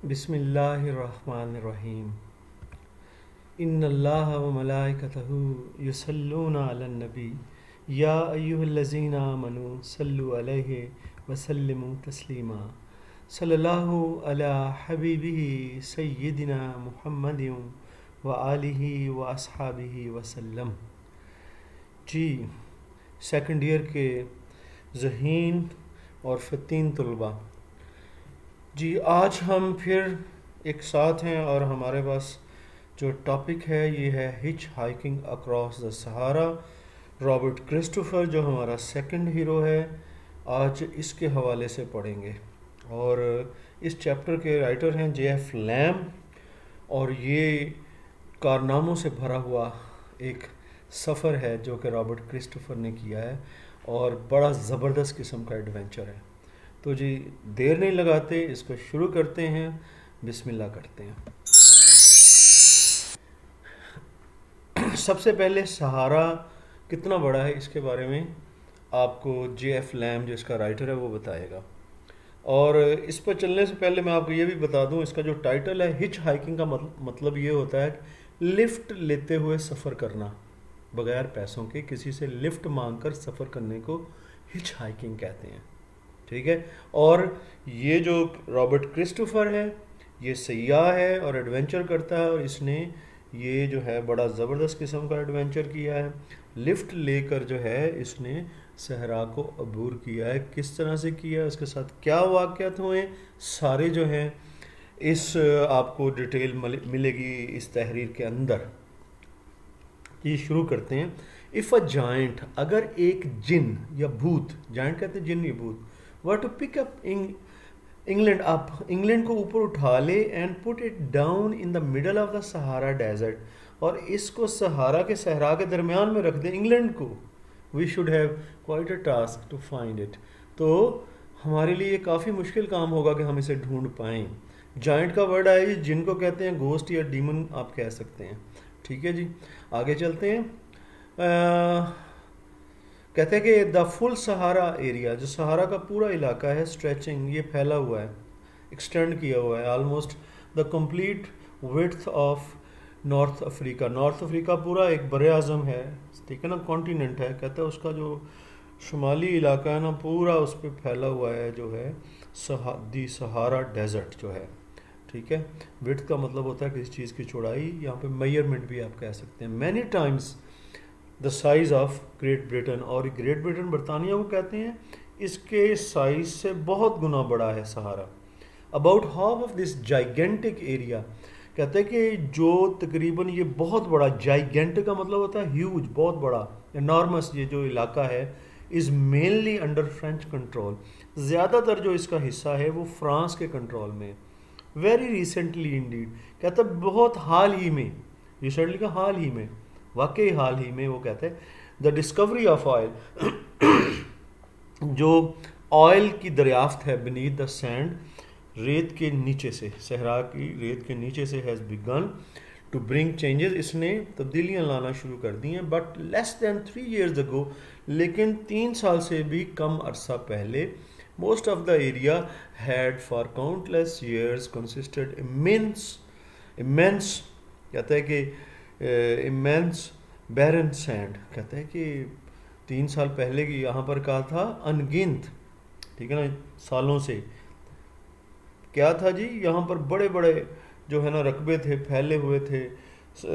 बिस्मिल्लाहिर्रहमानिर्रहीम। इन्नल्लाह व मलाइकतहु युसल्लूना अलन नबी या अय्युहल्लज़ीना आमनू सल्लु अलैहि व सल्लिमू तस्लीमा। सल्लल्लाहु अला हबीबिही सय्यिदिना मुहम्मदिन व आलिहि व अस्हाबिहि वसल्लम। जी, सेकंड ईयर के ज़हीन और फ़तीन तलबा, जी आज हम फिर एक साथ हैं और हमारे पास जो टॉपिक है ये है hitch hiking across the Sahara. Robert Christopher जो हमारा सेकंड हीरो है, आज इसके हवाले से पढ़ेंगे। और इस चैप्टर के राइटर हैं J.F. लैम, और ये कारनामों से भरा हुआ एक सफ़र है जो कि रॉबर्ट क्रिस्टोफर ने किया है और बड़ा ज़बरदस्त किस्म का एडवेंचर है। तो जी देर नहीं लगाते, इसको शुरू करते हैं, बिस्मिल्लाह करते हैं। सबसे पहले सहारा कितना बड़ा है इसके बारे में आपको J.F. लैम जो इसका राइटर है वो बताएगा। और इस पर चलने से पहले मैं आपको ये भी बता दूं, इसका जो टाइटल है हिच हाइकिंग का मतलब ये होता है लिफ्ट लेते हुए सफ़र करना, बगैर पैसों के किसी से लिफ्ट मांगकर सफ़र करने को हिच हाइकिंग कहते हैं। ठीक है। और ये जो रॉबर्ट क्रिस्टोफर है ये सयाह है और एडवेंचर करता है, और इसने ये जो है बड़ा ज़बरदस्त किस्म का एडवेंचर किया है। लिफ्ट लेकर जो है इसने सहरा को अबूर किया है। किस तरह से किया है, उसके साथ क्या वाक़यात हुए, सारे जो हैं इस आपको डिटेल मिलेगी इस तहरीर के अंदर। ये शुरू करते हैं। इफ़ अ जाइंट, अगर एक जिन या भूत, जाइंट कहते हैं जिन या भूत, were to pick up England up, England को ऊपर उठा ले and put it down in the middle of the Sahara desert, और इसको सहारा के सहरा के दरमियान में रख दे इंग्लैंड को, we should have quite a task to find it. तो हमारे लिए काफ़ी मुश्किल काम होगा कि हम इसे ढूंढ पाएँ। जाइंट का वर्ड है जिनको कहते हैं गोस्ट या डीमन आप कह सकते हैं। ठीक है जी, आगे चलते हैं। कहते हैं कि द फुल सहारा एरिया, जो सहारा का पूरा इलाका है, स्ट्रेचिंग, ये फैला हुआ है, एक्सटेंड किया हुआ है, almost the complete width of north Africa. North Africa पूरा एक बर आज़म है, ठीक है ना, कॉन्टिनेंट है। कहते हैं उसका जो शुमाली इलाका है ना पूरा उस पर फैला हुआ है जो है दी सहारा डेजर्ट जो है। ठीक है। विड्थ का मतलब होता है किसी चीज़ की चौड़ाई, यहाँ पे मेजरमेंट भी आप कह सकते हैं। Many times the size of great Britain, और ग्रेट ब्रिटेन बरतानिया को कहते हैं, इसके साइज़ से बहुत गुना बड़ा है Sahara. About half of this gigantic area, कहते हैं कि जो तकरीबन ये बहुत बड़ा, जाइगेंटिक का मतलब होता है ह्यूज, बहुत बड़ा, एनॉर्मस, ये जो इलाका है is mainly under French control. ज़्यादातर जो इसका हिस्सा है वो फ्रांस के कंट्रोल में। वेरी रिसेंटली इंडीड, कहते हैं बहुत हाल ही में, रिसेंटली का हाल ही में, वाकई हाल ही में, वो कहते हैं द डिस्कवरी ऑफ ऑयल, जो ऑयल की दरियाफ्त है बीनीथ द सैंड, रेत के नीचे से, सहरा की रेत के नीचे से, has begun to bring changes, इसने तब्दीलियाँ लाना शुरू कर दी हैं। But less than 3 years ago, लेकिन 3 साल से भी कम अरसा पहले, most of the area had for countless years consisted immense, कहता है कि इमेंस बैरन सैंड, कहते हैं कि 3 साल पहले की यहाँ पर कहा था अनगिनत, ठीक है ना, सालों से क्या था जी, यहाँ पर बड़े बड़े जो है ना रकबे थे, फैले हुए थे,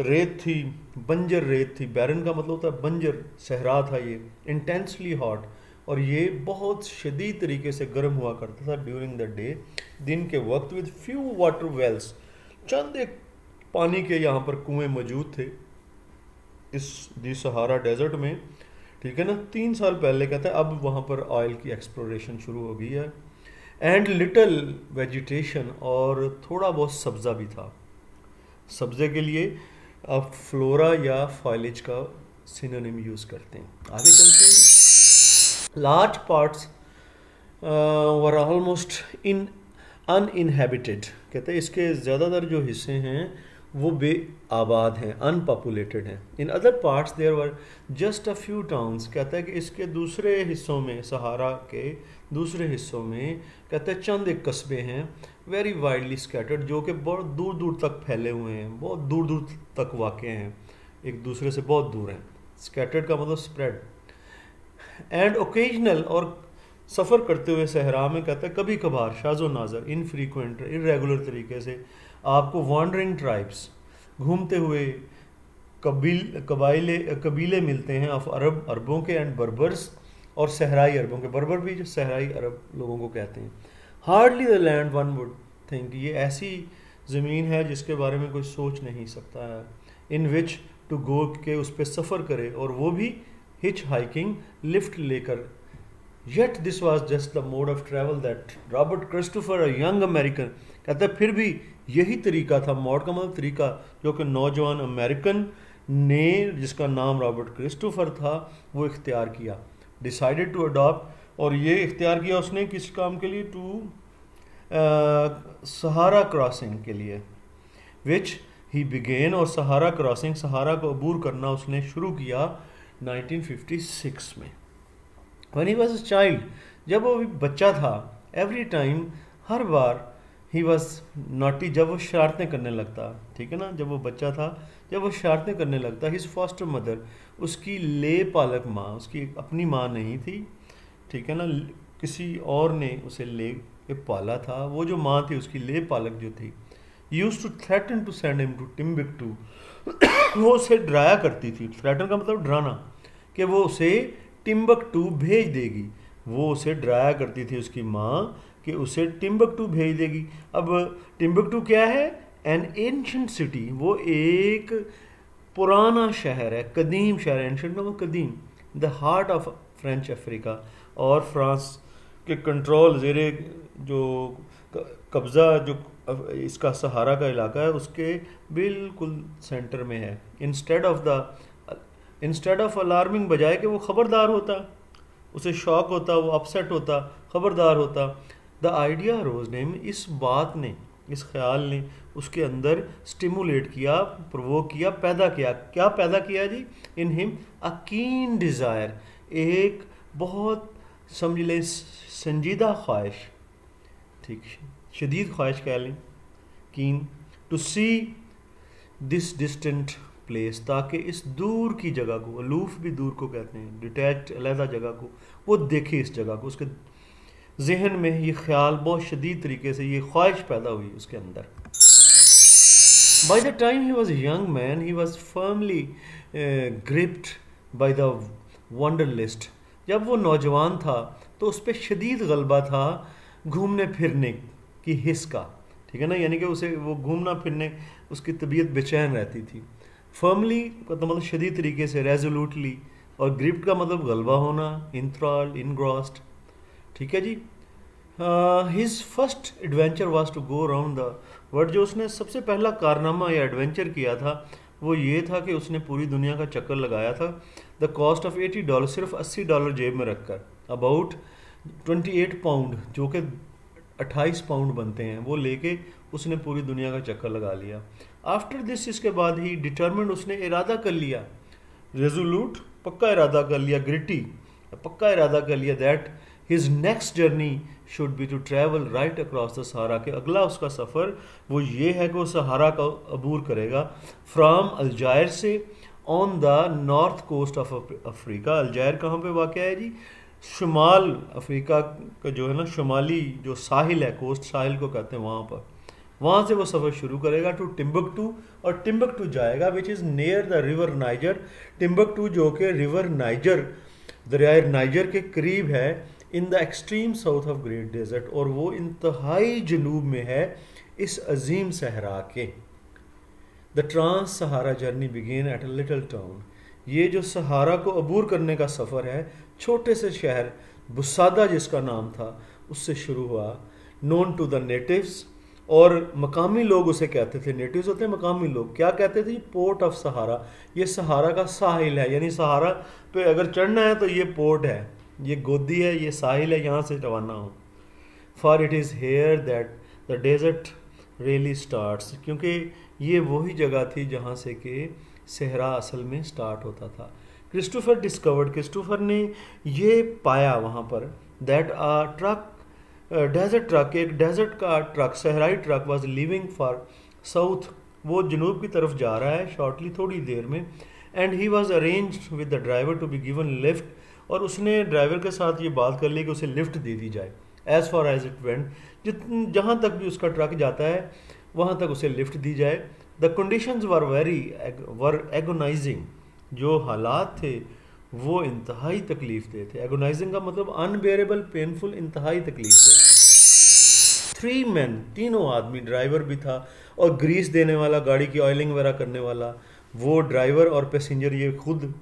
रेत थी, बंजर रेत थी। बैरन का मतलब होता है बंजर, सहरा था ये, इंटेंसली हॉट, और ये बहुत शदीद तरीके से गर्म हुआ करता था ड्यूरिंग द डे, दिन के वक्त, विद फ्यू वाटर वेल्स, चंद एक पानी के यहाँ पर कुएं मौजूद थे इस दी सहारा डेजर्ट में। ठीक है ना, 3 साल पहले कहता है, अब वहाँ पर ऑयल की एक्सप्लोरेशन शुरू हो गई है। एंड लिटल वेजिटेशन, और थोड़ा बहुत सब्ज़ा भी था। सब्ज़े के लिए आप फ्लोरा या फॉइलेज का सिनोनिम यूज़ करते हैं। आगे चलते हैं। Large parts were almost in uninhabited, कहते हैं इसके ज़्यादातर जो हिस्से हैं वो बे आबाद हैं, अनपॉपुलेटेड हैं। In other parts there were just a few towns, कहता है कि इसके दूसरे हिस्सों में, सहारा के दूसरे हिस्सों में, कहते हैं चंद एक कस्बे हैं। वेरी वाइडली स्कैटर्ड, जो कि बहुत दूर दूर तक फैले हुए हैं, बहुत दूर दूर तक वाक़ हैं, एक दूसरे से बहुत दूर हैं। स्कैटर्ड का मतलब स्प्रेड। एंड ओकेजनल, और सफ़र करते हुए सहरा में कहता है कभी कभार, शाज़ो नाज़र, इनफ्रीक्वेंट, इरेगुलर तरीके से आपको वांडरिंग ट्राइब्स, घूमते हुए कबीले मिलते हैं ऑफ अरब, अरबों के, एंड बर्बर्स, और सहराई अरबों के। बर्बर भी जो सहराई अरब लोगों को कहते हैं। Hardly the land one would think, ये ऐसी ज़मीन है जिसके बारे में कोई सोच नहीं सकता है, इन विच टू गो, के उस पर सफ़र करे, और वो भी हिच हाइकिंग, लिफ्ट लेकर। Yet this was just the mode of travel that Robert Christopher, a young American, कहता है फिर भी यही तरीका था, मोड का मतलब तरीका, जो कि नौजवान अमेरिकन ने, जिसका नाम रॉबर्ट क्रिस्टोफर था, वो इख्तियार किया। डिसाइडेड टू अडॉप्ट, और ये इख्तियार किया उसने किस काम के लिए, टू सहारा क्रॉसिंग के लिए, विच ही बिगेन, और सहारा क्रॉसिंग, सहारा को अबूर करना उसने शुरू किया 1956 में। When he was a child, जब वो बच्चा था, every time, her bar, he was naughty, जब वो शरारतें करने लगता, ठीक है ना, जब वो बच्चा था, जब वो शरारतें करने लगता, हिज फॉस्टर मदर, उसकी ले पालक माँ, उसकी अपनी माँ नहीं थी, ठीक है ना, किसी और ने उसे ले के पाला था, वो जो माँ थी उसकी ले पालक जो थी, use to threaten to send him to Timbuktu, वो उसे डराया करती थी। थ्रेटन का मतलब डराना, कि वो उसे टिम्बकटू भेज देगी। वो उसे डराया करती थी उसकी माँ कि उसे टिम्बकटू भेज देगी। अब टिम्बकटू क्या है? एन एंशंट सिटी, वो एक पुराना शहर है, कदीम शहर है। एंशंट का मतलब कदीम। The heart of French Africa, और फ्रांस के कंट्रोल ज़ेरे जो कब्ज़ा जो इसका सहारा का इलाका है उसके बिल्कुल सेंटर में है। इंस्टेड ऑफ अलार्मिंग, बजाय कि वो ख़बरदार होता, उसे शौक होता, वो अपसेट होता, ख़बरदार होता, द आइडिया रोज ने, इस बात ने, इस ख्याल ने उसके अंदर स्टिमुलेट किया, प्रोवोक किया, पैदा किया। क्या पैदा किया जी? इन हिम अ कीन डिज़ायर, एक बहुत समझ लें संजीदा ख्वाहिश, ठीक, शदीद ख्वाहिश कह लें, keen, to see this distant place, ताकि इस दूर की जगह को, अलूफ भी दूर को कहते हैं, डिटैच्ड अलहदा जगह को, वो देखे इस जगह को। उसके जहन में ये ख्याल बहुत शदीद तरीके से, ये ख्वाहिश पैदा हुई उसके अंदर। By the time he was young man, he was firmly gripped by the wonder list. जब वो नौजवान था तो उस पर शदीद गलबा था घूमने फिरने की हिस्स का, ठीक है ना, यानी कि उसे वो घूमना फिरने, उसकी तबीयत बेचैन रहती थी। फर्मली का तो मतलब शदीद तरीके से, रेजोल्यूटली, और ग्रिप्ड का मतलब गलबा होना, इंथ्रॉल्ड, इनग्रॉस्ड, ठीक है जी। His first adventure was to go around the world, जो उसने सबसे पहला कारनामा या एडवेंचर किया था वो ये था कि उसने पूरी दुनिया का चक्कर लगाया था। द कॉस्ट ऑफ $80, सिर्फ $80 जेब में रखकर, अबाउट 28 पाउंड, जो कि 28 पाउंड बनते हैं, वो लेके उसने पूरी दुनिया का चक्कर लगा लिया। आफ्टर दिस, इसके बाद ही डिटर्मिन्ड, उसने इरादा कर लिया, रेजोल्यूट, पक्का इरादा कर लिया, ग्रिटी, पक्का इरादा कर लिया, that his next journey should be to travel right across the Sahara, के अगला उसका सफ़र वो ये है कि वो सहारा का अबूर करेगा, फ्राम अल्जायर से, on the north coast of Africa. Algiers कहाँ पे वाक़ है जी? शुमाल अफ्रीका का जो है ना, शुमाली जो साहिल है, कोस्ट साहिल को कहते हैं, वहाँ पर, वहाँ से वो सफ़र शुरू करेगा टू टिम्बकटू, और टिम्बकटू जाएगा which is near the river Niger. Timbuktu जो कि रिवर नाइजर, दरियाए नाइजर के करीब है, in the extreme south of great desert, और वो इंतहाई जनूब में है इस अजीम सहरा के। The trans Sahara journey began at a little town, ये जो सहारा को अबूर करने का सफ़र है छोटे से शहर बुसादा जिसका नाम था उससे शुरू हुआ। नोन टू द नेटिव्स, और मकामी लोग उसे कहते थे, नेटिव्स होते हैं मकामी लोग, क्या कहते थे? पोर्ट ऑफ सहारा, ये सहारा का साहिल है, यानी सहारा पे अगर चढ़ना है तो ये पोर्ट है, ये गोदी है, ये साहिल है, यहाँ से रवाना हो। For it is here that the desert really starts, क्योंकि ये वही जगह थी जहाँ से कि सहरा असल में स्टार्ट होता था। क्रिस्टोफर डिस्कवर्ड, क्रिस्टोफर ने ये पाया वहाँ पर, that a truck desert truck, एक डेजर्ट का ट्रक, सहराई truck was leaving for south, वो जनूब की तरफ जा रहा है शॉर्टली, थोड़ी देर में। And he was arranged with the driver to be given lift, और उसने ड्राइवर के साथ ये बात कर ली कि उसे लिफ्ट दे दी जाए। As far as it went, जहाँ तक भी उसका ट्रक जाता है वहाँ तक उसे लिफ्ट दी जाए। द कंडीशंस वर एगोनाइजिंग, जो हालात थे वो इंतहाई तकलीफ दे थे। एगोनाइजिंग का मतलब अनबेरेबल, पेनफुल, इंतहाई तकलीफ दे। 3 मैन, तीनों आदमी, ड्राइवर भी था और ग्रीस देने वाला, गाड़ी की ऑयलिंग वगैरह करने वाला वो ड्राइवर, और पैसेंजर ये खुद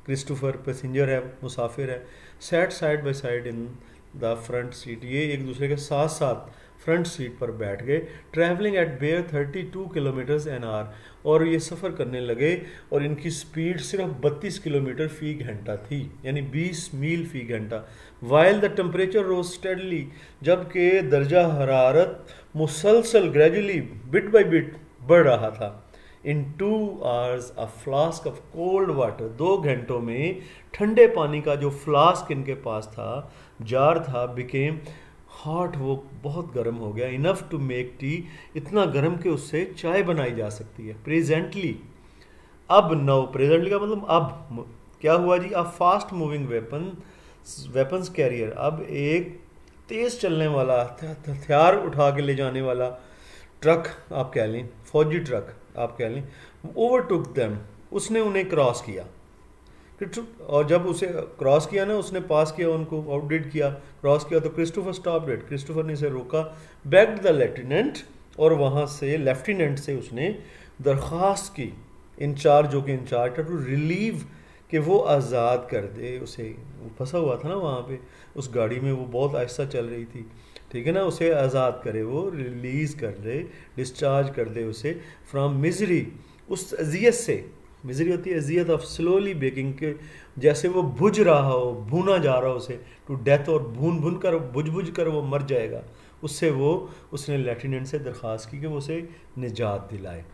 क्रिस्टोफर पैसेंजर है, मुसाफिर है। Sat side by side in the front seat, ये एक दूसरे के साथ साथ फ्रंट सीट पर बैठ गए। Travelling at bare 32 kilometres an hour, और ये सफ़र करने लगे और इनकी स्पीड सिर्फ 32 किलोमीटर फ़ी घंटा थी, यानी 20 मील फ़ी घंटा। While the temperature rose steadily, जबकि दर्जा हरारत मुसलसल ग्रेजुअली बिट बाई बिट बढ़ रहा था। इन 2 hours a flask of cold water, 2 घंटों में ठंडे पानी का जो फ्लास्क इनके पास था, जार था, बिकेम हॉट, वो बहुत गर्म हो गया। इनफ टू मेक टी, इतना गर्म कि उससे चाय बनाई जा सकती है। प्रेजेंटली, अब नौ, प्रेजेंटली का मतलब अब क्या हुआ जी, अब फास्ट मूविंग वेपन्स कैरियर, अब एक तेज चलने वाला हथियार उठा के ले जाने वाला ट्रक आप कह लें, फौजी ट्रक आप कह लें, ओवरटुक देम, उसने उन्हें क्रॉस किया। और जब उसे क्रॉस किया ना, उसने पास किया उनको, आउटडिड किया, क्रॉस किया, तो क्रिस्टोफर स्टॉप्ड इट, क्रिस्टोफर ने इसे रोका। बैक्ड द लेफ्टिनेंट, और वहाँ से लेफ्टिनेंट से उसने दरख्वास्त की, इंचार्ज जो कि इंचार्ज था, टू रिलीव, कि वो आज़ाद कर दे उसे। वो फंसा हुआ था ना वहाँ पे उस गाड़ी में, वो बहुत आहिस्ता चल रही थी, ठीक है ना, उसे आज़ाद करे, वो रिलीज़ कर दे, डिस्चार्ज कर दे उसे फ्रॉम मिजरी, उस अजियत से। मिजरी होती है अजियत ऑफ स्लोली बेकिंग, के जैसे वो भुज रहा हो, भूना जा रहा हो उसे, टू डेथ, और भून भून कर बुझ कर वो मर जाएगा। उससे वो, उसने लेफ्टिनेंट से दरख्वास्त की कि वो उसे निजात दिलाए।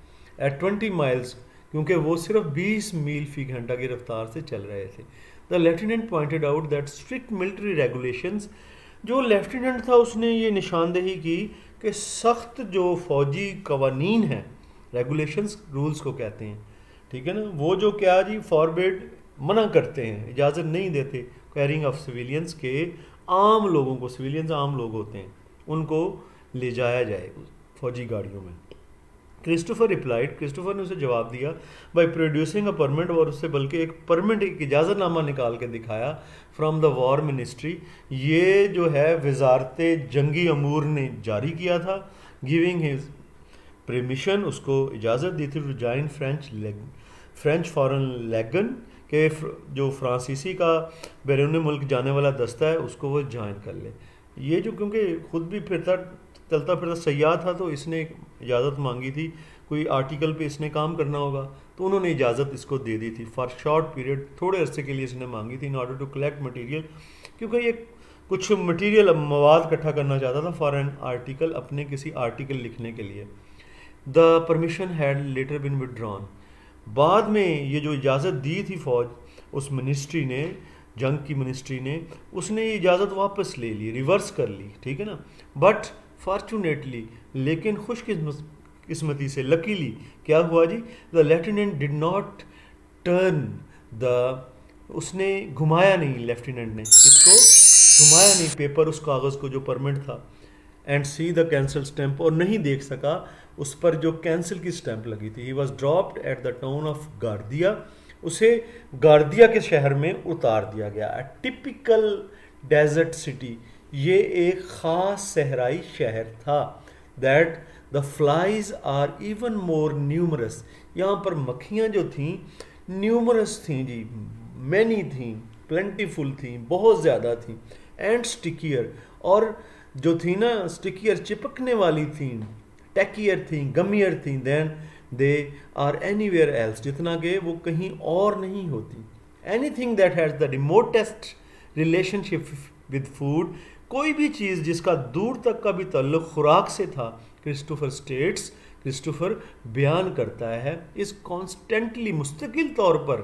एट 20 माइल्स, क्योंकि वो सिर्फ 20 मील फ़ी घंटा की रफ्तार से चल रहे थे। The lieutenant pointed out that strict military regulations, जो लेफ्टिनेंट था उसने ये निशानदेही की कि सख्त जो फ़ौजी कवानीन हैं, रेगुलेशंस रूल्स को कहते हैं, ठीक है ना, वो जो क्या जी, फॉरबिड, मना करते हैं, इजाज़त नहीं देते कैरिंग ऑफ सिविलियंस, के आम लोगों को, सिविलियंस आम लोग होते हैं, उनको ले जाया जाए फौजी गाड़ियों में। क्रिस्टोफर रिप्लाइड, क्रिस्टोफर ने उसे जवाब दिया बाय प्रोड्यूसिंग अ परमिट, और उससे बल्कि एक परमिट, एक इजाज़तनामा निकाल के दिखाया फ्रॉम द वॉर मिनिस्ट्री, ये जो है वजारत जंगी अमूर ने जारी किया था। गिविंग हिज परमिशन, उसको इजाज़त दी थी to join French foreign legion, के जो फ्रांसीसी का बैरून मुल्क जाने वाला दस्ता है उसको वो ज्वाइन कर ले। ये जो, क्योंकि खुद भी चलता फिरता सयाह था, तो इसने इजाज़त मांगी थी, कोई आर्टिकल पे इसने काम करना होगा, तो उन्होंने इजाज़त इसको दे दी थी फॉर शॉर्ट पीरियड, थोड़े अरसे के लिए इसने मांगी थी, in order to collect material, क्योंकि ये कुछ मटेरियल, मवाद इकट्ठा करना चाहता था फॉर एन आर्टिकल, अपने किसी आर्टिकल लिखने के लिए। The permission had later been withdrawn, बाद में ये जो इजाज़त दी थी फौज, उस मिनिस्ट्री ने, जंग की मिनिस्ट्री ने, उसने ये इजाज़त वापस ले ली, रिवर्स कर ली, ठीक है ना। बट फॉर्चुनेटली, लेकिन खुशकिस्मती से, लकीली, क्या हुआ जी, the lieutenant did not turn the, उसने घुमाया नहीं, लेफ्टिनेंट ने किसको घुमाया नहीं, पेपर, उस कागज़ को जो परमिट था, and see the cancel stamp, और नहीं देख सका उस पर जो कैंसिल की स्टैंप लगी थी। He was dropped at the town of Ghardaia, उसे गार्दिया के शहर में उतार दिया गया। टिपिकल डेजर्ट सिटी, ये एक ख़ास सहराई शहर था। That the flies are even more numerous, यहाँ पर मक्खियाँ जो थीं न्यूमरस थीं जी, मैनी थीं, प्लेंटीफुल थीं, बहुत ज़्यादा थीं। एंड स्टिकियर, और जो थी ना स्टिकियर, चिपकने वाली थी, टेकियर थी, गमियर थी, than they are anywhere else, जितना कि वो कहीं और नहीं होती। Anything that has the remotest relationship with food, कोई भी चीज़ जिसका दूर तक का भी ताल्लुक खुराक से था, क्रिस्टोफर स्टेट्स, क्रिस्टोफर बयान करता है, इस कॉन्स्टेंटली, मुस्तकिल तौर पर,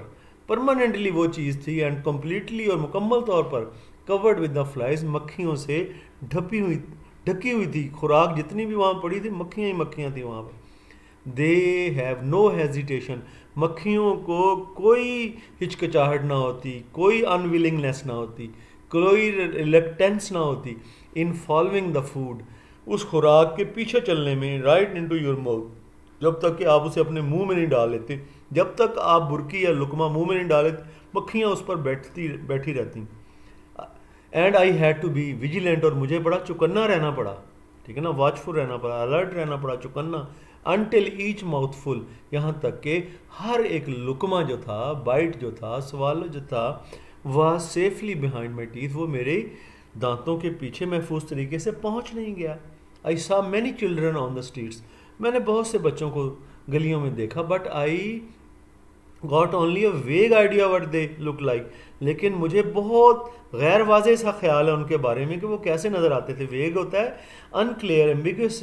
परमानेंटली वो चीज़ थी, एंड कम्प्लीटली, और मुकम्मल तौर पर कवर्ड विद द फ्लाइज, मक्खियों से ढकी हुई थी। खुराक जितनी भी वहाँ पड़ी थी, मक्खियाँ ही मक्खियाँ थी वहाँ पर। दे हैव नो हेजिटेशन, मक्खियों को कोई हिचकिचाहट ना होती, कोई अनविलिंगनेस ना होती, कोई रिलक्टेंस ना होती इन फॉलोइंग द फूड, उस खुराक के पीछे चलने में, राइट इनटू योर माउथ, जब तक कि आप उसे अपने मुंह में नहीं डाल लेते, जब तक आप बुरकी या लुकमा मुंह में नहीं डाले, मक्खियाँ उस पर बैठी रहती। And I had to be vigilant, और मुझे बड़ा चौकन्ना रहना पड़ा, ठीक है ना, वॉचफुल रहना पड़ा, अलर्ट रहना पड़ा, चौकन्ना। अनटिल ईच माउथफुल, यहाँ तक कि हर एक लुकमा जो था, बाइट जो था, सवाल जो था, वह सेफली बिहाइंड माई टीथ, वो मेरे दांतों के पीछे महफूज तरीके से पहुँच नहीं गया। I saw many children on the streets, मैंने बहुत से बच्चों को गलियों में देखा, but I got only a vague idea what they look like, लेकिन मुझे बहुत गैर वाज़ेह सा ख्याल है उनके बारे में कि वो कैसे नज़र आते थे। वेग होता है अनक्लियर, एम्बिगुअस,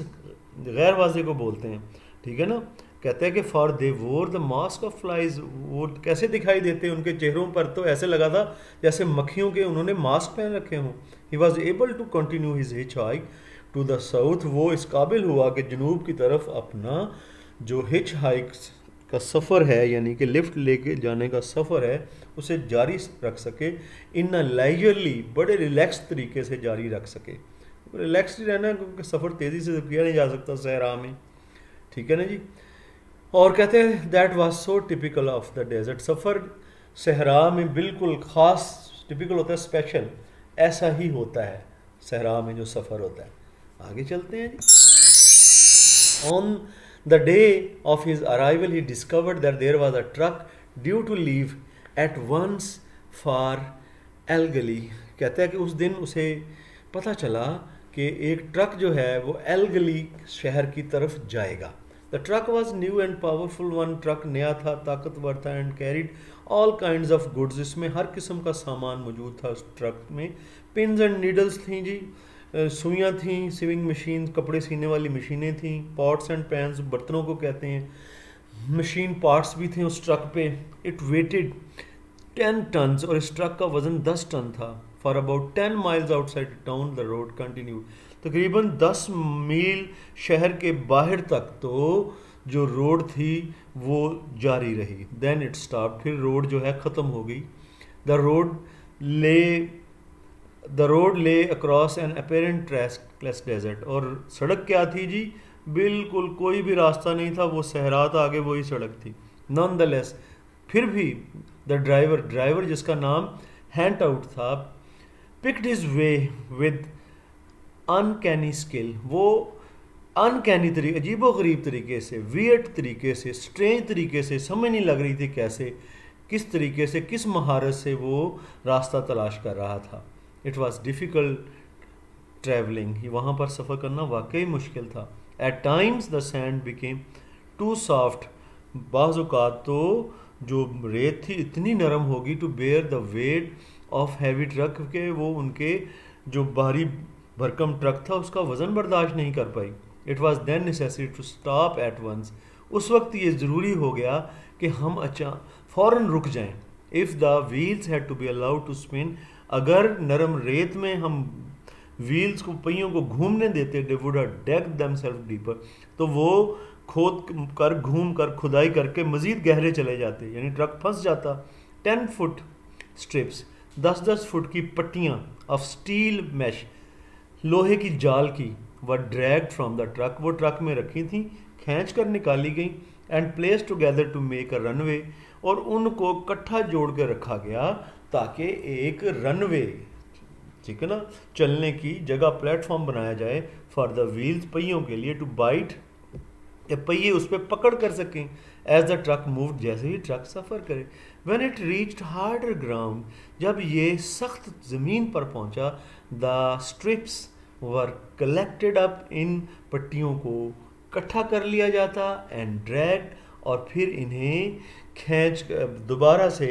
गैर वाज़ेह को बोलते हैं, ठीक है ना। कहते हैं कि फॉर दे वोर द मास्क ऑफ फ्लाइज, वो कैसे दिखाई देते उनके चेहरों पर, तो ऐसे लगा था जैसे मक्खियों के उन्होंने मास्क पहन रखे हों। He was able to continue his hitch hike to the south, वो इस काबिल हुआ कि जनूब की तरफ अपना जो हिच हाइक का सफ़र है, यानी कि लिफ्ट लेके जाने का सफ़र है, उसे जारी रख सके। इन लाइजरली, बड़े रिलैक्स तरीके से जारी रख सके। रिलैक्स ही रहना, क्योंकि सफ़र तेज़ी से किया नहीं जा सकता सहरा में, ठीक है ना जी। और कहते हैं that was so typical of the desert, सफ़र सहरा में बिल्कुल ख़ास, टिपिकल होता है स्पेशल, ऐसा ही होता है सहरा में जो सफ़र होता है। आगे चलते हैं जी। On the day of his arrival he discovered that there was a truck due to leave at once for El Golea. कहते हैं कि उस दिन उसे पता चला कि एक ट्रक जो है वो एल्गली शहर की तरफ जाएगा। The truck was new and powerful one, truck नया था, ताकतवर था, and carried all kinds of goods, इसमें हर किस्म का सामान मौजूद था उस ट्रक में। पिन्स एंड नीडल्स थी जी, सुइयाँ थीं, सिविंग मशीन, कपड़े सीने वाली मशीनें थीं, पॉट्स एंड पैंस, बर्तनों को कहते हैं, मशीन पार्ट्स भी थे उस ट्रक पे। इट वेटेड 10 टन्स, और इस ट्रक का वज़न 10 टन था। For about 10 miles outside town the road continued, तकरीबन 10 मील शहर के बाहर तक तो जो रोड थी वो जारी रही। देन इट स्टॉप, फिर रोड जो है ख़त्म हो गई। The road lay across an apparent trackless desert, और सड़क क्या थी जी, बिल्कुल कोई भी रास्ता नहीं था, वो सहरा था, आगे वही सड़क थी। नॉन द लेस, फिर भी द ड्राइवर जिसका नाम हैंट आउट था, picked his way with uncanny skill, वो अनकैनी तरीके, अजीबो गरीब तरीके से, वियर्ड तरीके से, स्ट्रेंज तरीके से, समझ नहीं लग रही थी कैसे, किस तरीके से, किस महारत से वो रास्ता तलाश कर रहा था। इट वॉज डिफ़िकल्ट ट्रैवलिंग, वहाँ पर सफ़र करना वाकई मुश्किल था। At times the sand became too soft, बाज़ औक़ात तो जो रेत थी इतनी नरम होगी to bear the weight of heavy truck, के वो उनके जो भारी भरकम ट्रक था उसका वज़न बर्दाश्त नहीं कर पाई। It was then necessary to stop at once, उस वक्त ये ज़रूरी हो गया कि हम फ़ौरन रुक जाएं। If the wheels had to be allowed to spin, अगर नरम रेत में हम व्हील्स को, पहियों को घूमने देते, they would have dug themself deeper, तो वो खोद कर, घूम कर, खुदाई करके मज़ीद गहरे चले जाते, यानी ट्रक फंस जाता। 10 फुट स्ट्रिप्स, 10-10 फुट की पट्टियाँ ऑफ स्टील मैश, लोहे की जाल की, व ड्रैग्ड फ्रॉम द ट्रक, वो ट्रक में रखी थी, खींच कर निकाली गई, and place together to make a runway, और उनको इकट्ठा जोड़ के रखा गया ताकि एक रनवे, ठीक है ना, चलने की जगह, प्लेटफॉर्म बनाया जाए फॉर द व्हील्स, पहियों के लिए, टू बाइट, पहिए उस पर पकड़ कर सकें। एज द ट्रक मूव, जैसे ही ट्रक सफ़र करे। When it reached harder ground, जब ये सख्त ज़मीन पर पहुंचा, the strips were collected up, इन पट्टियों को इकट्ठा कर लिया जाता, एंड ड्रैग्ड, और फिर इन्हें खींच दोबारा से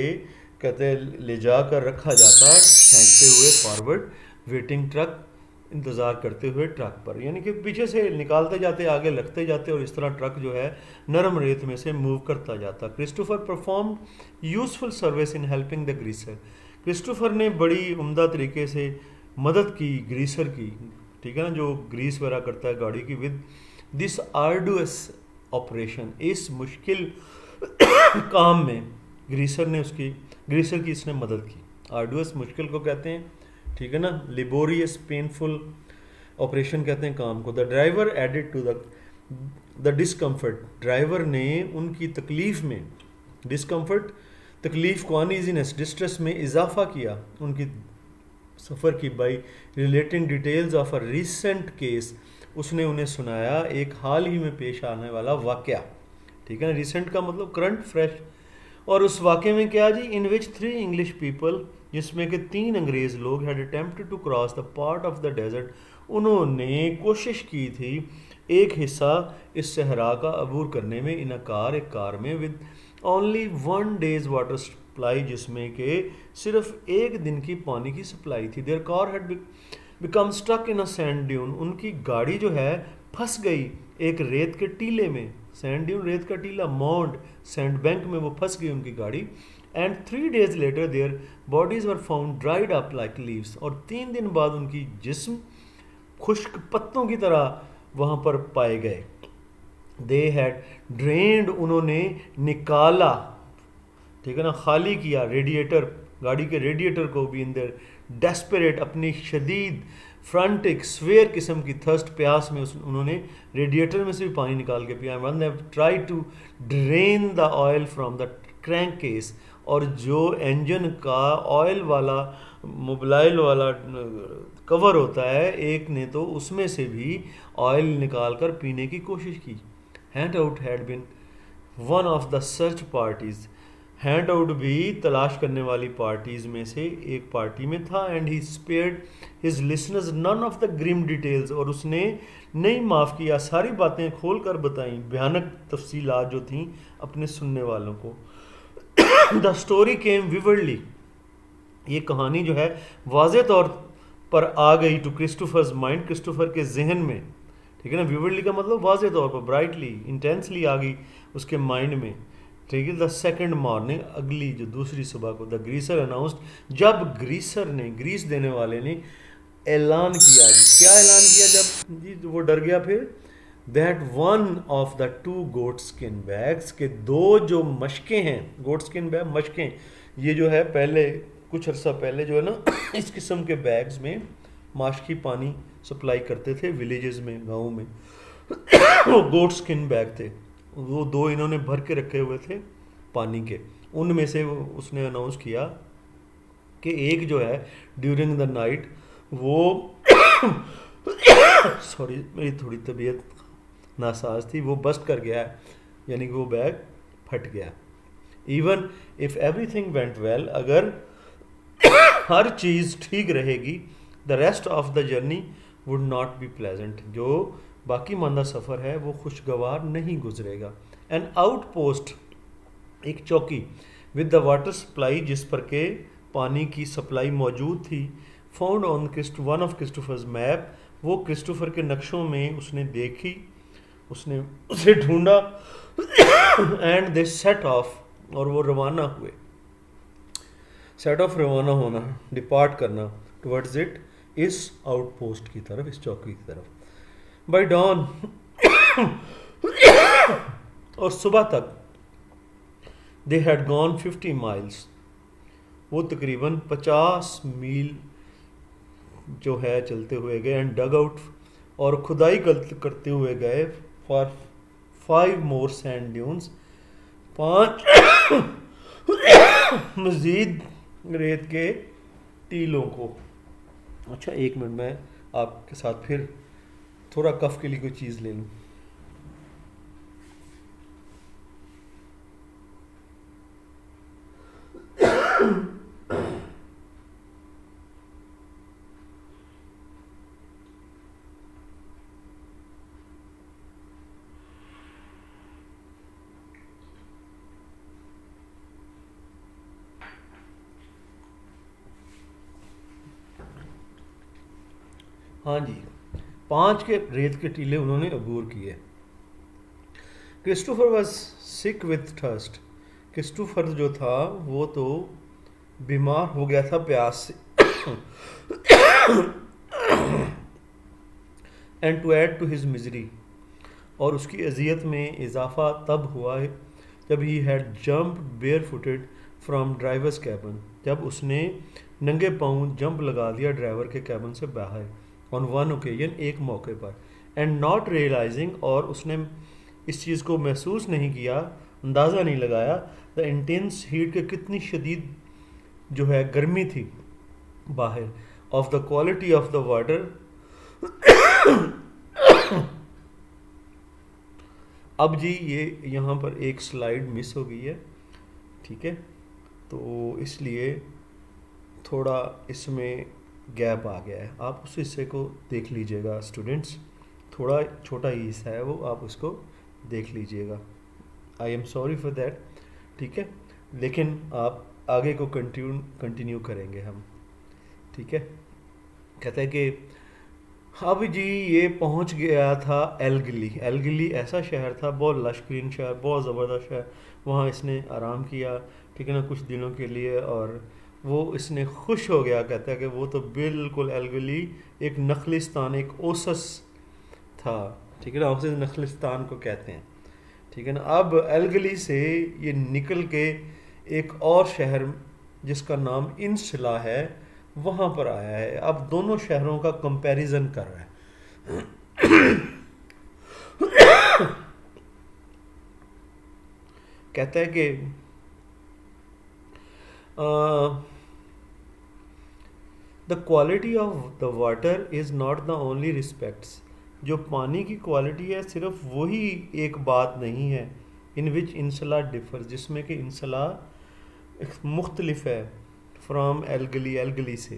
कहते ले जाकर रखा जाता, खींचते हुए फॉरवर्ड, वेटिंग ट्रक, इंतज़ार करते हुए ट्रक पर, यानी कि पीछे से निकालते जाते, आगे लगते जाते, और इस तरह ट्रक जो है नरम रेत में से मूव करता जाता। Christopher perform useful service in helping the greaser, Christopher ने बड़ी उम्दा तरीके से मदद की ग्रीसर की, ठीक है ना, जो ग्रीस वगैरह करता है गाड़ी की, विद दिस आर्डुअस ऑपरेशन, इस मुश्किल काम में ग्रीसर की इसने मदद की। आर्डुअस मुश्किल को कहते हैं, ठीक है ना, लेबोरियस पेनफुल ऑपरेशन कहते हैं काम को। The driver added to the discomfort, driver ने उनकी तकलीफ में, डिस्कम्फर्ट तकलीफ को, अनईजीनेस डिस्ट्रेस में इजाफा किया उनकी सफ़र की, by relating details of a recent case, उसने उन्हें सुनाया एक हाल ही में पेश आने वाला वाक़या, ठीक है ना, रिसेंट का मतलब करंट, फ्रेश। और उस वाक़े में क्या जी, इन विच 3 इंग्लिश पीपल, जिसमें कि 3 अंग्रेज़ लोग, had attempted to cross the part of the desert, उन्होंने कोशिश की थी एक हिस्सा इस सहरा का अबूर करने में, इन अ कार, एक कार में, with only 1 days water supply, जिसमें कि सिर्फ एक दिन की पानी की सप्लाई थी। Their car had become stuck in a sand dune, उनकी गाड़ी जो है फंस गई एक रेत के टीले में, सैंड ड्यून रेत का टीला, मॉन्ड सैंड बैंक में वो फंस गई उनकी गाड़ी। And 3 days later their bodies were found dried up like leaves, और 3 दिन बाद उनकी जिस्म खुश्क पत्तों की तरह वहाँ पर पाए गए। दे हैड ड्रेन्ड, उन्होंने निकाला, ठीक है ना, खाली किया रेडिएटर, गाड़ी के रेडिएटर को भी, इन देयर डेस्परेट, अपनी शदीद फ्रंटिक स्वेयर किस्म की थर्स्ट, प्यास में उन्होंने रेडिएटर में से भी पानी निकाल के पिया। One have try to drain the oil from the crank case, और जो इंजन का ऑयल वाला मोबाइल वाला कवर होता है, एक ने तो उसमें से भी ऑयल निकाल कर पीने की कोशिश की। Hand out had been one of the search parties, hand out भी तलाश करने वाली पार्टीज में से एक पार्टी में था। And he spared his listeners none of the grim details, और उसने नहीं माफ़ किया, सारी बातें खोल कर बताई, भयानक तफसीलात जो थीं अपने सुनने वालों को। द स्टोरी केम विवर्डली, ये कहानी जो है वाज़े तौर पर आ गई टू क्रिस्टोफर्स माइंड, क्रिस्टोफर के जहन में, ठीक है ना, विवर्डली का मतलब वाज़े तौर पर, ब्राइटली, इंटेंसली आ गई उसके माइंड में, ठीक है। द सेकेंड मॉर्निंग, अगली जो दूसरी सुबह को, द ग्रीसर अनाउंस्ड, जब ग्रीसर ने, ग्रीस देने वाले ने ऐलान किया, क्या ऐलान किया, जब जी वो डर गया फिर, that one of the 2 goat skin bags, के 2 जो मशकें हैं, गोट स्किन बैग मशकें, ये जो है पहले कुछ अर्सा पहले जो है ना इस किस्म के बैग्स में माशकी पानी सप्लाई करते थे विलेजेस में, गाँव में वो गोट स्किन बैग थे, वो 2 इन्होंने भर के रखे हुए थे पानी के। उनमें से उसने अनाउंस किया कि एक जो है ड्यूरिंग द नाइट वो सॉरी मेरी थोड़ी तबीयत नासाज थी, वो बस्ट कर गया है, यानी कि वो बैग फट गया। Even if everything went well, अगर हर चीज़ ठीक रहेगी, the rest of the journey would not be pleasant, जो बाकी मानदा सफ़र है वो खुशगवार नहीं गुजरेगा। एन आउट पोस्ट, एक चौकी, विद द वाटर सप्लाई, जिस पर के पानी की सप्लाई मौजूद थी, found on one of Christopher's map, वो क्रिस्टोफर के नक्शों में उसने देखी, उसने उसे ढूंढा। एंड दे सेट ऑफ, और वो रवाना हुए, सेट ऑफ रवाना होना, डिपार्ट करना, टुवर्ड्स इट, इस आउटपोस्ट की तरफ, इस चौकी की तरफ। बाय डॉन, और सुबह तक, दे हैड गॉन 50 माइल्स, वो तकरीबन 50 मील जो है चलते हुए गए। एंड डग आउट, और खुदाई करते हुए गए, फॉर 5 मोर सैंड ड्यून्स, 5 मजीद रेत के टीलों को। अच्छा 1 मिनट में आपके साथ फिर थोड़ा कफ के लिए कोई चीज़ ले लूँ। हाँ जी, 5 के रेत के टीले उन्होंने अबूर किए। Christopher was sick with thirst, Christopher जो था वो तो बीमार हो गया था प्यास से। And to add to his misery, और उसकी अजियत में इजाफा तब हुआ है जब he had jump bare footed from driver's cabin, जब उसने नंगे पाँव जंप लगा दिया ड्राइवर के कैबिन से बाहर, ऑन वन ओकेजन, एक मौके पर, एंड नॉट रियलाइजिंग, और उसने इस चीज़ को महसूस नहीं किया, अंदाज़ा नहीं लगाया, द इंटेंस हीट के कितनी शदीद जो है गर्मी थी बाहर, of the quality of the water. अब जी ये यहाँ पर एक स्लाइड मिस हो गई है, ठीक है, तो इसलिए थोड़ा इसमें गैप आ गया है, आप उस हिस्से को देख लीजिएगा स्टूडेंट्स, थोड़ा छोटा ही हिस्सा है वो, आप उसको देख लीजिएगा। I am sorry for that, ठीक है, लेकिन आप आगे को कंटिन्यू करेंगे हम, ठीक है। कहते हैं कि अब जी ये पहुंच गया था एल्गली। एल्गली ऐसा शहर था, बहुत लश्करीन शहर, बहुत ज़बरदस्त शहर, वहाँ इसने आराम किया, ठीक है ना, कुछ दिनों के लिए, और वो इसने खुश हो गया। कहता है कि वो तो बिल्कुल एल्गली एक नखलिस्तान, एक ओसस था, ठीक है ना, ओसस नखलिस्तान को कहते हैं, ठीक है ना। अब एल्गली से ये निकल के एक और शहर जिसका नाम इंसला है वहाँ पर आया है। अब दोनों शहरों का कंपैरिजन कर रहा है। कहता है कि the quality of the water is not the only respects, जो पानी की क्वालिटी है सिर्फ वही एक बात नहीं है, इन विच इंसला डिफर, जिसमें कि इंसला मुख्तलिफ है फ्राम एल्गली, एल्गली से।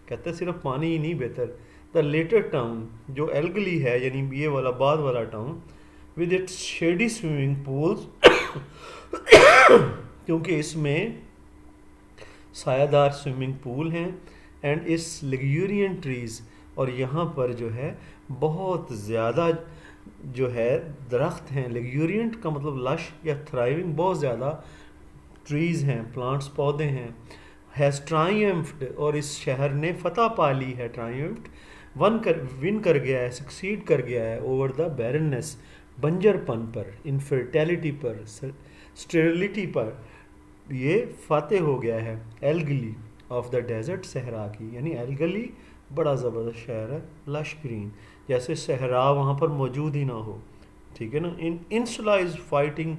कहते हैं सिर्फ पानी ही नहीं बेहतर, द लेटर टाउन जो एल्गली है, यानी ये वाला बाद वाला town, with its shady swimming pools, क्योंकि इसमें सायादार स्विमिंग पूल हैं, एंड इस लग्यूरियन ट्रीज़, और यहाँ पर जो है बहुत ज़्यादा जो है दरख्त हैं। लग्यूरियंट का मतलब लश या थ्राइविंग, बहुत ज़्यादा ट्रीज़ हैं, प्लांट्स, पौधे हैं। हैज़ ट्रायम्फ्ड, और इस शहर ने फतह पा ली है, ट्रायम्फ्ड विन कर गया है, सक्सीड कर गया है, ओवर द बैरननेस, बंजरपन पर, इनफर्टिलिटी पर, स्टेरिलिटी पर, ये फातेह हो गया है। एल्गली ऑफ द डेजर्ट, सहरा की, यानी एल्गली बड़ा ज़बरदस्त शहर है, लश ग्रीन, जैसे सहरा वहाँ पर मौजूद ही ना हो, ठीक है ना। Insula is fighting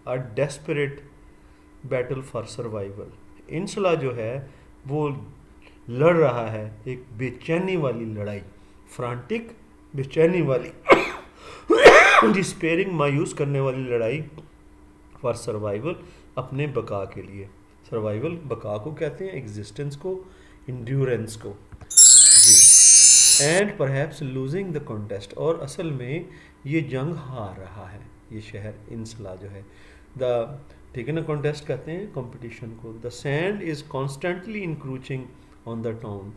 a desperate battle for survival. Insula जो है वो लड़ रहा है एक बेचैनी वाली लड़ाई, फ्रांटिक, बेचैनी वाली, डिस्पेयरिंग, मायूस करने वाली लड़ाई, फॉर सर्वाइवल, अपने बका के लिए। सर्वाइवल बका को कहते हैं, एग्जिस्टेंस को, इंड्योरेंस को जी। And perhaps losing the contest, और असल में ये जंग हार रहा है ये शहर इंसला जो है। द, ठीक है ना, कॉन्टेस्ट कहते हैं कंपटीशन को। The sand is constantly encroaching on the town,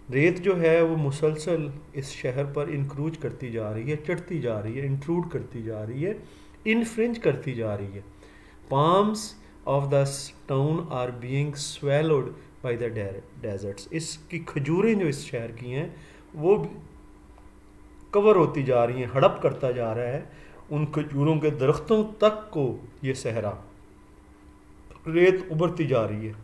रेत जो है वो मुसलसल इस शहर पर इंक्रूच करती जा रही है, चढ़ती जा रही है, इंट्रूड करती जा रही है, इनफ्रिंज करती जा रही है। Palms of the town are being swallowed by the deserts, इसकी खजूरें जो इस शहर की हैं वो कवर होती जा रही हैं, हड़प करता जा रहा है उन खजूरों के दरख्तों तक को ये सहरा, रेत उभरती जा रही है।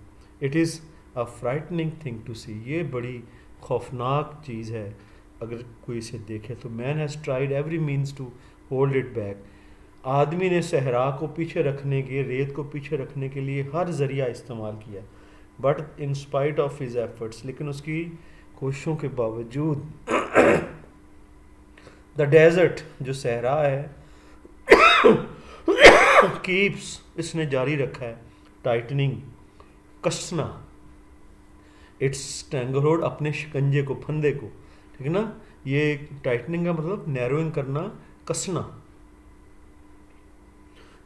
It is a frightening thing to see, ये बड़ी खौफनाक चीज़ है अगर कोई इसे देखे तो। Man has tried every means to hold it back, आदमी ने सहरा को पीछे रखने के, रेत को पीछे रखने के लिए हर ज़रिया इस्तेमाल किया, but in spite of his efforts, लेकिन उसकी कोशिशों के बावजूद द डेजर्ट जो सहरा है कीप्स, इसने जारी रखा है, टाइटनिंग, कसना, इट्स स्ट्रैंगलहोल्ड, अपने शिकंजे को, फंदे को, ठीक है ना। ये टाइटनिंग का मतलब नैरोइंग करना, कसना।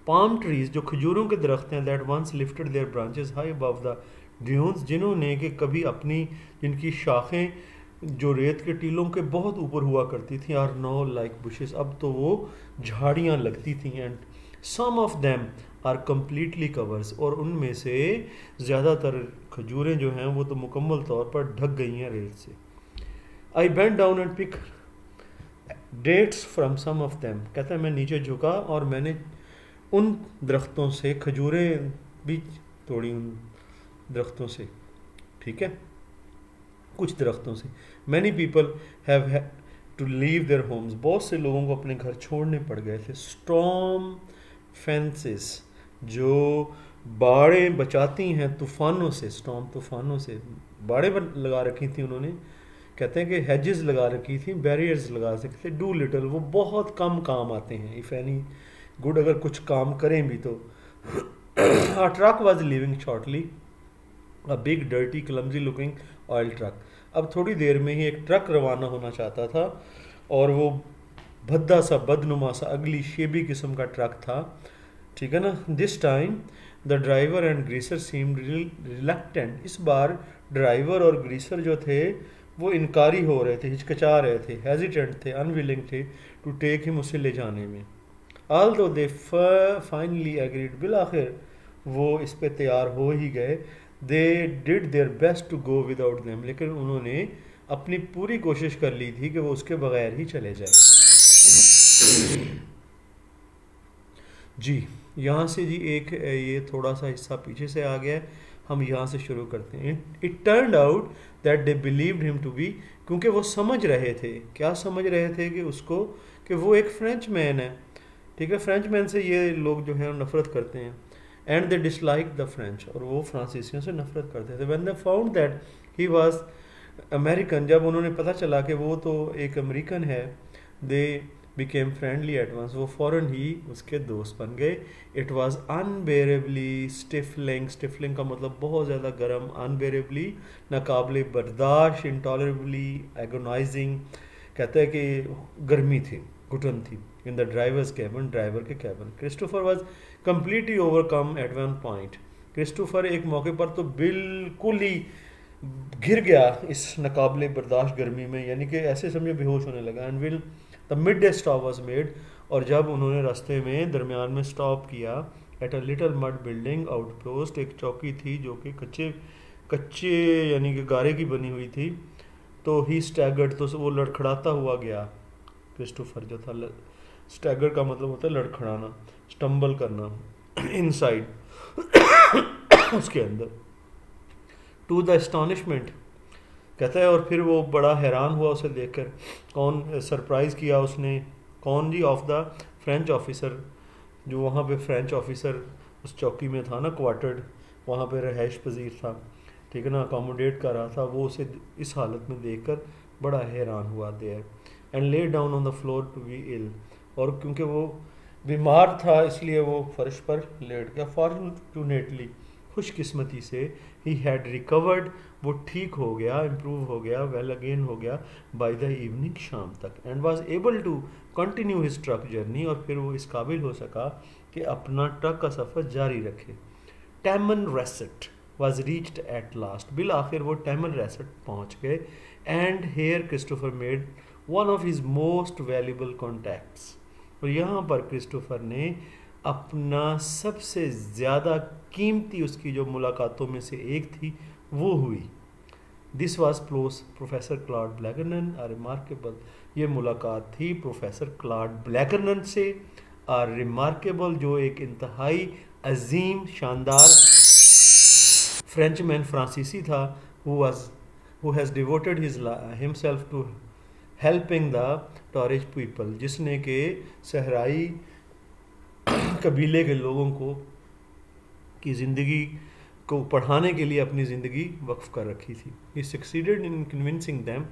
पाम ट्रीज जो खजूरों के दरख्त हैं, that once lifted their branches high above the dunes, जिन्होंने कि कभी अपनी, जिनकी शाखें जो रेत के टीलों के बहुत ऊपर हुआ करती थी, आर नो लाइक बुशेस, अब तो वो झाड़ियाँ लगती थी, and some of them are completely covers, और उनमें से ज़्यादातर खजूरें जो हैं वो तो मुकम्मल तौर पर ढक गई हैं रेत से। I bent down and pick dates from some of them, कहता है मैं नीचे झुका और मैंने उन दरख्तों से खजूरें भी तोड़ी, उन दरख्तों से, ठीक है, कुछ दरख्तों से। Many people have to leave their homes, बहुत से लोगों को अपने घर छोड़ने पड़ गए थे। स्टॉर्म फेंसेस, जो बाड़ें बचाती हैं तूफ़ानों से, स्टॉर्म तूफ़ानों से बाड़ें लगा रखी थी उन्होंने, कहते हैं कि हेजेस लगा रखी थी, बैरियर्स लगा सकते थे। डू लिटल, वो बहुत कम काम आते हैं, इफ़ एनी गुड, अगर कुछ काम करें भी तो। A truck was leaving shortly, a big dirty clumsy looking oil truck, अब थोड़ी देर में ही एक ट्रक रवाना होना चाहता था, और वो भद्दा सा, बदनुमा सा, अगली शेबी किस्म का ट्रक था, ठीक है ना। This time the driver and greaser seemed reluctant, इस बार ड्राइवर और ग्रीसर जो थे वो इनकारी हो रहे थे, हिचकिचा रहे थे, हेजिटेंट थे, अनविलिंग थे टू टेक हिम, उसे ले जाने में। ऑल दो दे फाइनली एग्रीड, बिल आखिर वो इस पे तैयार हो ही गए। They did their best to go without them, लेकिन उन्होंने अपनी पूरी कोशिश कर ली थी कि वो उसके बगैर ही चले जाए। जी यहाँ से जी एक ये थोड़ा सा हिस्सा पीछे से आ गया है, हम यहाँ से शुरू करते हैं। It turned out that they believed him to be, क्योंकि वो समझ रहे थे, क्या समझ रहे थे कि उसको, कि वो एक फ्रेंच मैन है, ठीक है। फ्रेंच मैन से ये लोग जो हैं नफरत करते हैं। And they dislike the French, और वो फ्रांसीसियों से नफरत करते थे। When they found that he was American, जब उन्होंने पता चला कि वो तो एक अमेरिकन है, they became friendly at once, वो फ़ौरन ही उसके दोस्त बन गए। It was unbearably stifling, stifling का मतलब बहुत ज़्यादा गर्म, अनबेरेबली नाकाबिले बर्दाश्त, इंटॉलरेबली एगोनाइजिंग, कहते हैं कि गर्मी थी, घुटन थी। In the driver's cabin, driver के cabin, Christopher was completely overcome at one point, Christopher एक मौके पर तो बिल्कुल ही घिर गया इस नाकाबिले बर्दाश्त गर्मी में, यानी कि ऐसे समझे बेहोश होने लगा। And will the mid day stop was made, और जब उन्होंने रास्ते में दरमियान में स्टॉप किया, at a little mud building outpost, एक चौकी थी जो कि कच्चे यानी कि गारे की बनी हुई थी। तो ही स्टैगर्ड, तो वो लड़खड़ाता हुआ गया, क्रिस्टोफर जो था। स्टैगर का मतलब होता है लड़खड़ाना, स्टम्बल करना, इनसाइड उसके अंदर। टू द एस्टॉनिशमेंट, कहता है, और फिर वो बड़ा हैरान हुआ उसे देखकर। कौन सरप्राइज़ किया उसने, कौन जी, ऑफ द फ्रेंच ऑफिसर, जो वहाँ पे फ्रेंच ऑफिसर उस चौकी में था ना, क्वार्टर्ड, वहाँ पे रहायश पजीर था, ठीक है ना, अकोमोडेट कर रहा था। वो उसे इस हालत में देखकर बड़ा हैरान हुआ। There and lay down on the floor to be ill, और क्योंकि वो बीमार था इसलिए वो फर्श पर लेट गया। फॉर्चुनेटली, खुशकिस्मती से, ही हैड रिकवर्ड, वो ठीक हो गया, इम्प्रूव हो गया, वेल अगेन हो गया, बाय द इवनिंग, शाम तक। And was able to continue his trek journey, और फिर वो इस काबिल हो सका कि अपना ट्रक का सफ़र जारी रखे। Tamanrasset was reached at last, बिल आखिर वो टैमन रेसेट पहुँच गए। And here Christopher made one of his most valuable contacts, और यहाँ पर क्रिस्टोफर ने अपना सबसे ज़्यादा कीमती, उसकी जो मुलाकातों में से एक थी वो हुई। This was Professor Claude Blanguernon, a remarkable, ये मुलाकात थी प्रोफेसर क्लॉड ब्लैकरनन से, आ रिमार्केबल, जो एक इंतहाई अजीम शानदार फ्रेंचमैन, फ्रांसीसी था, who has devoted himself to helping the Tuareg people, जिसने के सहराई कबीले के लोगों को की ज़िंदगी को पढ़ाने के लिए अपनी ज़िंदगी वक्फ कर रखी थी। He succeeded in convincing them,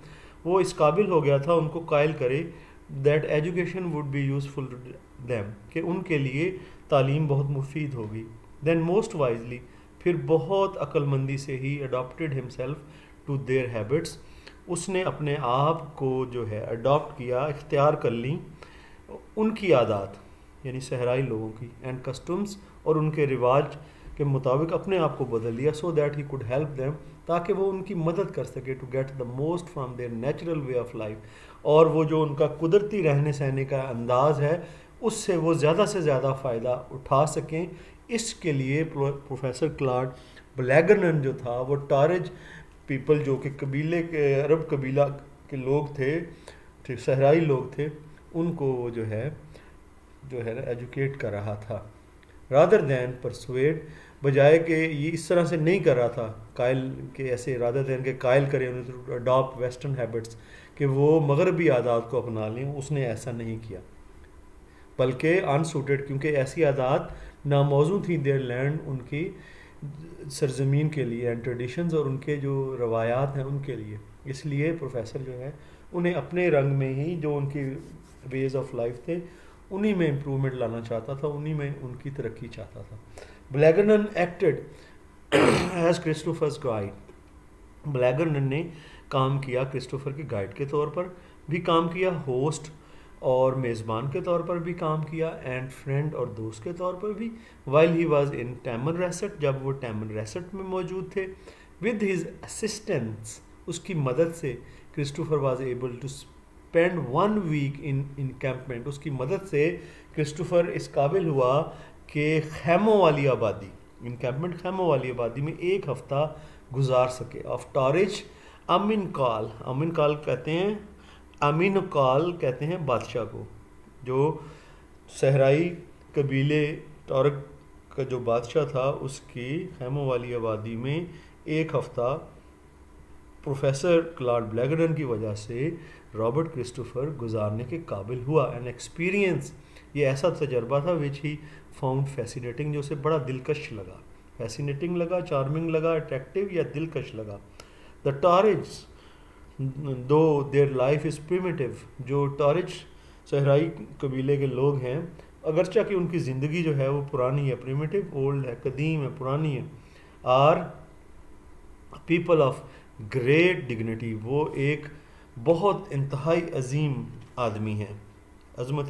वो इस काबिल हो गया था उनको कायल करे, that education would be useful to them, कि उनके लिए तालीम बहुत मुफीद होगी। देन मोस्ट वाइजली, फिर बहुत अक्लमंदी से he adopted himself to their habits, उसने अपने आप को जो है अडॉप्ट किया, इख्तियार कर ली उनकी आदत, यानी सहराई लोगों की, एंड कस्टम्स, और उनके रिवाज के मुताबिक अपने आप को बदल लिया, so that he could help them, ताकि वो उनकी मदद कर सके, to get the most from their natural way of life, और वो जो उनका कुदरती रहने सहने का अंदाज़ है उससे वो ज़्यादा से ज़्यादा फ़ायदा उठा सकें। इसके लिए प्रोफेसर क्लाड ब्लैगरनन जो था वो टॉरेज पीपल, जो कि कबीले के अरब कबीला के लोग थे, ठीक सहराई लोग थे, उनको जो है ना एजुकेट कर रहा था। रादर दैन परसुएड, बजाय कि ये इस तरह से नहीं कर रहा था कायल के, ऐसे रादर दैन के कायल करें उन्हें अडॉप्ट वेस्टर्न हैबिट्स कि वो मगरबी आदात को अपना लें, उसने ऐसा नहीं किया, बल्कि अनसूटेड, क्योंकि ऐसी आदात नामौजूद थी देयर लैंड, उनकी सरजमीन के लिए, एंड ट्रेडिशंस और उनके जो रवायात हैं उनके लिए। इसलिए प्रोफेसर जो है उन्हें अपने रंग में ही जो उनकी वेज ऑफ लाइफ थे उन्हीं में इम्प्रूवमेंट लाना चाहता था, उन्हीं में उनकी तरक्की चाहता था। ब्लैगरनन एक्टेड एज क्रिस्टोफर्स गाइड, ब्लैगरनन ने काम किया क्रिस्टोफर के गाइड के तौर पर भी काम किया, होस्ट और मेज़बान के तौर पर भी काम किया, एंड फ्रेंड और दोस्त के तौर पर भी। वाइल ही वाज इन टैमनरेसेट, जब वो टैमनरेसेट में मौजूद थे, विद हिज असिस्टेंस, उसकी मदद से Christopher was able to spend 1 week in encampment, उसकी मदद से क्रिस्टोफर इस काबिल हुआ कि खैमों वाली आबादी, इनकैम्पमेंट खैमों वाली आबादी में 1 हफ्ता गुजार सके। ऑफ टॉरिज अमीन काल कहते हैं, अमीन काल कहते हैं बादशाह को, जो सहराई कबीले टॉरक का जो बादशाह था उसकी खैमों वाली आबादी में 1 हफ्ता प्रोफेसर क्लाड ब्लैगरनन की वजह से रॉबर्ट क्रिस्टोफर गुजारने के काबिल हुआ। एन एक्सपीरियंस, ये ऐसा तजर्बा था विच ही फाउंड फैसिनेटिंग, जो उसे बड़ा दिलकश लगा, फैसिनेटिंग लगा, चार्मिंग लगा, अट्रैक्टिव या दिलकश लगा। द टॉरिज दो देयर लाइफ इज़ प्रिमिटिव, जो टॉरिज सहराई कबीले के लोग हैं, अगरचा कि उनकी ज़िंदगी जो है वो पुरानी है, प्रिमिटिव, ओल्ड है, कदीम है, पुरानी है, are people of great dignity, वो एक बहुत इंतहाई अजीम आदमी हैं, अजमत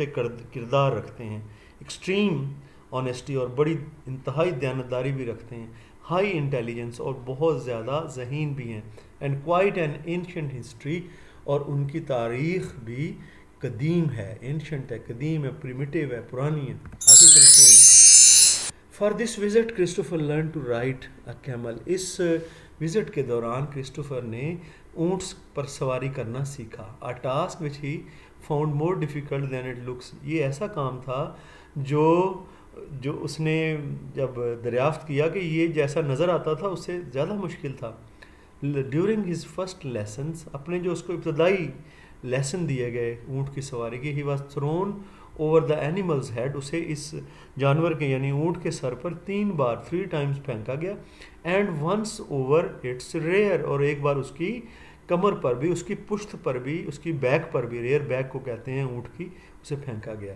किरदार रखते हैं, एक्सट्रीम ऑनेस्टी और बड़ी इंतहाई दयानतदारी भी रखते हैं, हाई इंटेलिजेंस और बहुत ज़्यादा ज़हीन भी हैं, and quite an ancient history, और उनकी तारीख़ भी कदीम है, एंशिएंट है, कदीम है, प्रिमिटिव है, पुरानी है। आगे चलते हैं। For this visit Christopher learn to ride a camel, इस विज़िट के दौरान क्रिस्टोफर ने ऊँट पर सवारी करना सीखा। A task which he found more difficult than it looks, ये ऐसा काम था जो उसने जब दरियाफ्त किया कि ये जैसा नज़र आता था उससे ज़्यादा मुश्किल था। ड्यूरिंग हिज फर्स्ट लेसन्स, अपने जो उसको इब्तदाई लेसन दिए गए ऊँट की सवारी के, he was throne over the animals head, उसे इस जानवर के यानी ऊँट के सर पर 3 बार 3 टाइम्स फेंका गया, and once over it's rare, और एक बार उसकी कमर पर भी, उसकी पुश्त पर भी, उसकी बैक पर भी, रेयर बैक को कहते हैं ऊँट की, उसे फेंका गया।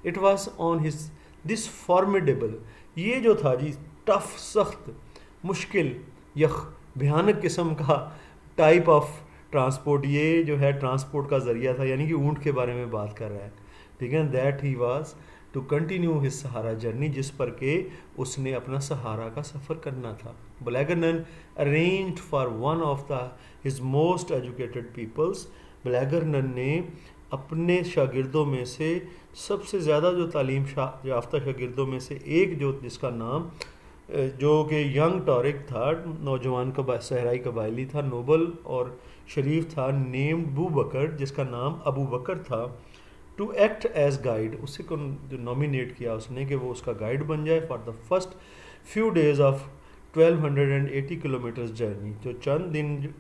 It was on his this formidable, ये जो था जी टफ, सख्त, मुश्किल, यख भयानक किस्म का टाइप ऑफ ट्रांसपोर्ट, ये जो है ट्रांसपोर्ट का ज़रिया था, यानी कि ऊँट के बारे में बात कर रहा है, ठीक है। That he was to continue his Sahara journey, जिस पर के उसने अपना सहारा का सफ़र करना था। Blanguernon arranged for one of the his most educated peoples, Blanguernon ने अपने शागिर्दों में से सबसे ज़्यादा जो तालीम याफ्ता शागिर्दों में से एक, जो जिसका नाम जो कि यंग टॉरिक था, नौजवान सहराई कबायली था, नोबल और शरीफ था, नेम्ड अबू बकर, जिसका नाम अबू बकर था, टू एक्ट एज गाइड, उसे को जो नॉमिनेट किया उसने कि वो उसका गाइड बन जाए for the first few days of 1280 kilometres journey, जो चंद दिन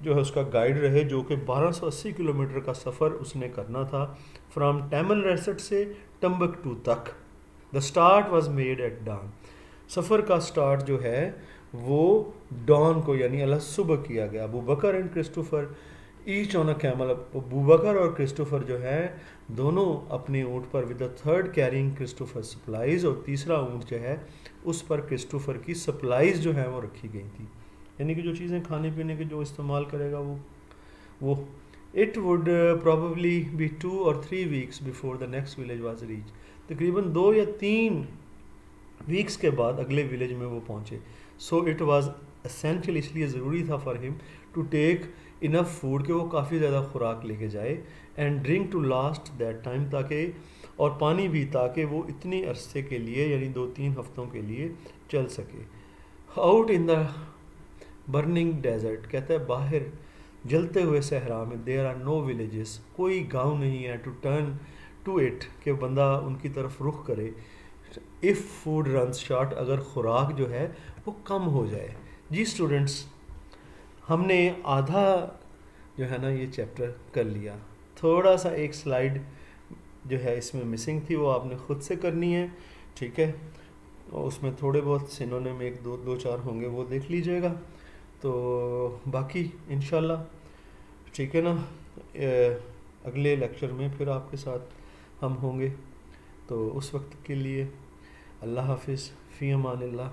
जो है उसका गाइड रहे, जो कि 1280 किलोमीटर का सफ़र उसने करना था, फ्राम टैमनरेसेट से टम्बकटू तक। The start was made at dawn, सफ़र का स्टार्ट जो है वो डॉन को यानी अल्लाह सुबह किया गया। Abu Bakr and Christopher each on a camel, Abu Bakr और क्रिस्टोफर जो है दोनों अपने ऊँट पर, with the third carrying Christopher supplies, और तीसरा ऊँट जो है उस पर क्रिस्टोफर की सप्लाईज जो है वो रखी गई थी, यानी कि जो चीज़ें खाने पीने के जो इस्तेमाल करेगा वो it would probably be 2 or 3 weeks before the next village was reach, तकरीबन 2 या 3 वीक्स के बाद अगले विलेज में वो पहुँचे। सो इट वाज एसेंशियल, इसलिए ज़रूरी था for him to take enough food, कि वो काफ़ी ज़्यादा खुराक लेके जाए, and drink to last that time, ताकि और पानी भी, ताकि वो इतनी अरसे के लिए यानी 2-3 हफ्तों के लिए चल सके। Out in the burning desert, कहता है बाहर जलते हुए सहरा में, देयर आर नो विलेजेस, कोई गांव नहीं है, टू टर्न टू इट, कि बंदा उनकी तरफ रुख करे। इफ़ फूड रन्स शॉर्ट, अगर खुराक जो है वो कम हो जाए। जी स्टूडेंट्स, हमने आधा जो है ना ये चैप्टर कर लिया। थोड़ा सा एक स्लाइड जो है इसमें मिसिंग थी, वो आपने ख़ुद से करनी है, ठीक है। और उसमें थोड़े बहुत सिनोनिम एक दो चार होंगे, वो देख लीजिएगा। तो बाकी इंशाल्लाह ठीक है ना, अगले लेक्चर में फिर आपके साथ हम होंगे। तो उस वक्त के लिए अल्लाह हाफिज़, फ़ी अमानिल्लाह।